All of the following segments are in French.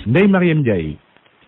Ndeye Mariam Ndiaye.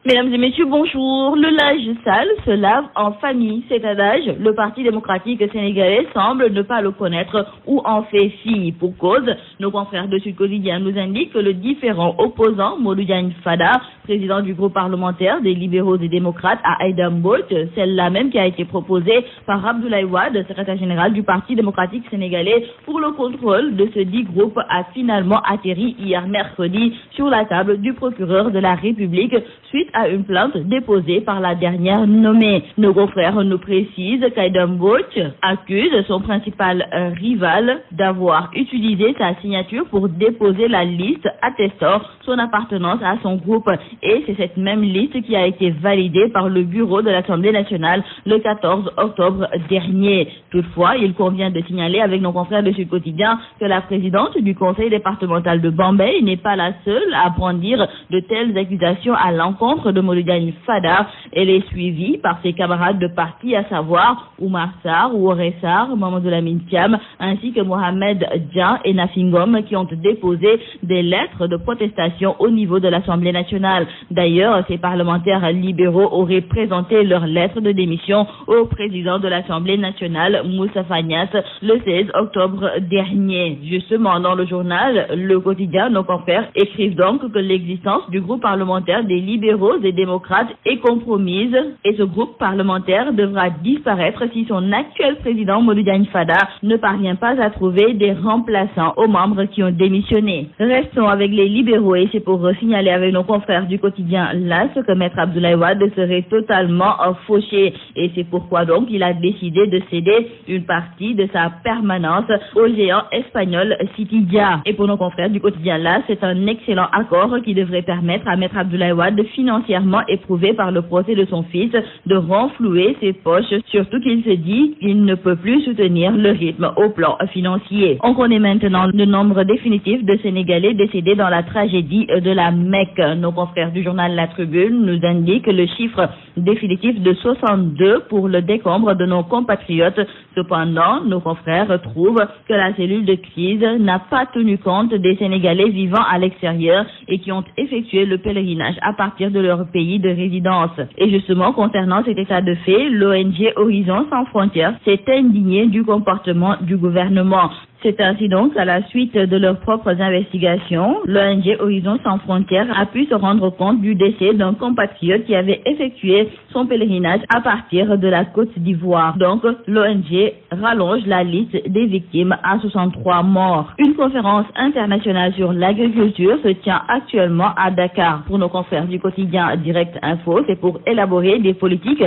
Mesdames et messieurs, bonjour. Le linge sale se lave en famille. C'est un adage. Le Parti démocratique sénégalais semble ne pas le connaître ou en fait fi. Pour cause, nos confrères de Sud Quotidien nous indiquent que le différent opposant, Modou Diagne Fada, président du groupe parlementaire des libéraux et démocrates à Aïda Mbodj, celle-là même qui a été proposée par Abdoulaye Wade, secrétaire général du Parti démocratique sénégalais, pour le contrôle de ce dit groupe, a finalement atterri hier mercredi sur la table du procureur de la République suite à une plainte déposée par la dernière nommée. Nos confrères nous précisent qu'Aïda Mbodj accuse son principal rival d'avoir utilisé sa signature pour déposer la liste attestant son appartenance à son groupe. Et c'est cette même liste qui a été validée par le bureau de l'Assemblée nationale le 14 octobre dernier. Toutefois, il convient de signaler avec nos confrères de Sud Quotidien que la présidente du conseil départemental de Bambey n'est pas la seule à brandir de telles accusations à l'encontre de Modou Diagne Fada. Elle est suivie par ses camarades de parti, à savoir Oumar Sarr, Woré Sarr, Mamadou Lamine Thiam, ainsi que Mohamed Dian et Nafingom, qui ont déposé des lettres de protestation au niveau de l'Assemblée nationale. D'ailleurs, ces parlementaires libéraux auraient présenté leur lettre de démission au président de l'Assemblée nationale, Moustapha Niasse, le 16 octobre dernier. Justement, dans le journal Le Quotidien, nos confrères écrivent donc que l'existence du groupe parlementaire des libéraux et démocrates est compromise et ce groupe parlementaire devra disparaître si son actuel président Modou Diagne Fada ne parvient pas à trouver des remplaçants aux membres qui ont démissionné. Restons avec les libéraux et c'est pour signaler avec nos confrères du quotidien L'As que Maître Abdoulaye Wade serait totalement fauché et c'est pourquoi donc il a décidé de céder une partie de sa permanence au géant espagnol Citidia. Et pour nos confrères du quotidien L'As, c'est un excellent accord qui devrait permettre à Maître Abdoulaye Wade, financièrement éprouvé par le procès de son fils, de renflouer ses poches, surtout qu'il se dit qu'il ne peut plus soutenir le rythme au plan financier. On connaît maintenant le nombre définitif de Sénégalais décédés dans la tragédie de la Mecque. Nos confrères du journal La Tribune nous indiquent le chiffre définitif de 62 pour le décombre de nos compatriotes. Cependant, nos confrères trouvent que la cellule de crise n'a pas tenu compte des Sénégalais vivant à l'extérieur et qui ont effectué le pèlerinage à partir de leur pays de résidence. Et justement, concernant cet état de fait, l'ONG Horizon Sans Frontières s'est indignée du comportement du gouvernement. C'est ainsi donc à la suite de leurs propres investigations, l'ONG Horizon Sans Frontières a pu se rendre compte du décès d'un compatriote qui avait effectué son pèlerinage à partir de la Côte d'Ivoire. Donc, l'ONG rallonge la liste des victimes à 63 morts. Une conférence internationale sur l'agriculture se tient actuellement à Dakar. Pour nos confrères du quotidien Direct Info, c'est pour élaborer des politiques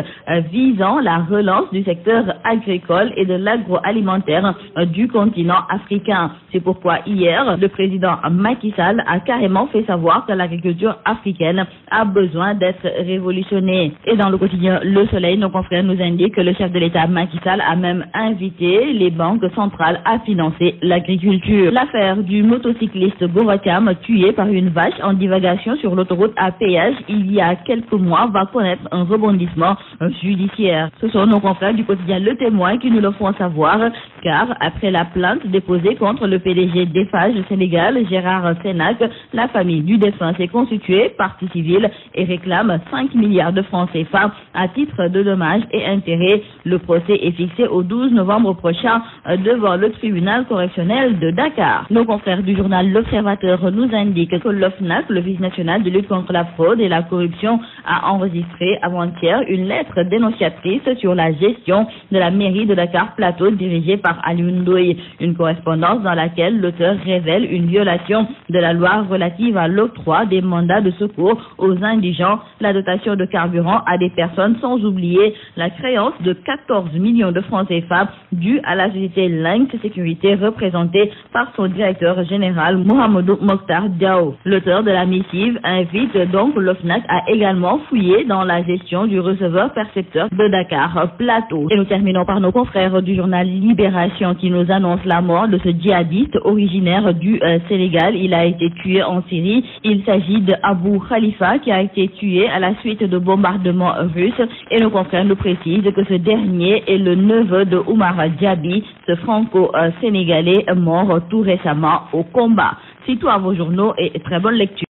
visant la relance du secteur agricole et de l'agroalimentaire du continent africain. C'est pourquoi hier, le président Macky Sall a carrément fait savoir que l'agriculture africaine a besoin d'être révolutionnée. Et dans le quotidien Le Soleil, nos confrères nous indiquent que le chef de l'État Macky Sall a même invité les banques centrales à financer l'agriculture. L'affaire du motocycliste Gorotiam tué par une vache en divagation sur l'autoroute à péage il y a quelques mois va connaître un rebondissement judiciaire. Ce sont nos confrères du quotidien Le Témoin qui nous le font savoir, car après la plainte déposée contre le PDG d'Eiffage Sénégal, Gérard Senac, la famille du défunt s'est constituée partie civile et réclame 5 milliards de francs CFA à titre de dommages et intérêts. Le procès est fixé au 12 novembre prochain devant le tribunal correctionnel de Dakar. Nos confrères du journal L'Observateur nous indiquent que l'OFNAC, l'Office national de lutte contre la fraude et la corruption, a enregistré avant-hier une lettre dénonciatrice sur la gestion de la mairie de Dakar Plateau dirigée par Alioune Ndoye. Une correspondance dans laquelle l'auteur révèle une violation de la loi relative à l'octroi des mandats de secours aux indigents, la dotation de carburant à des personnes, sans oublier la créance de 14 millions de francs CFA due à la société Lynx Sécurité représentée par son directeur général Mohamedou Mokhtar Diao. L'auteur de la missive invite donc l'OFNAC à également fouiller dans la gestion du receveur-percepteur de Dakar Plateau. Et nous terminons par nos confrères du journal Libération qui nous annonce la mort de ce djihadiste originaire du Sénégal. Il a été tué en Syrie. Il s'agit de Abou Khalifa qui a été tué à la suite de bombardements russes. Et nos confrères nous précisent que ce dernier est le neveu de Oumar Diaby, ce franco-sénégalais mort tout récemment au combat. C'est tout à vos journaux et très bonne lecture.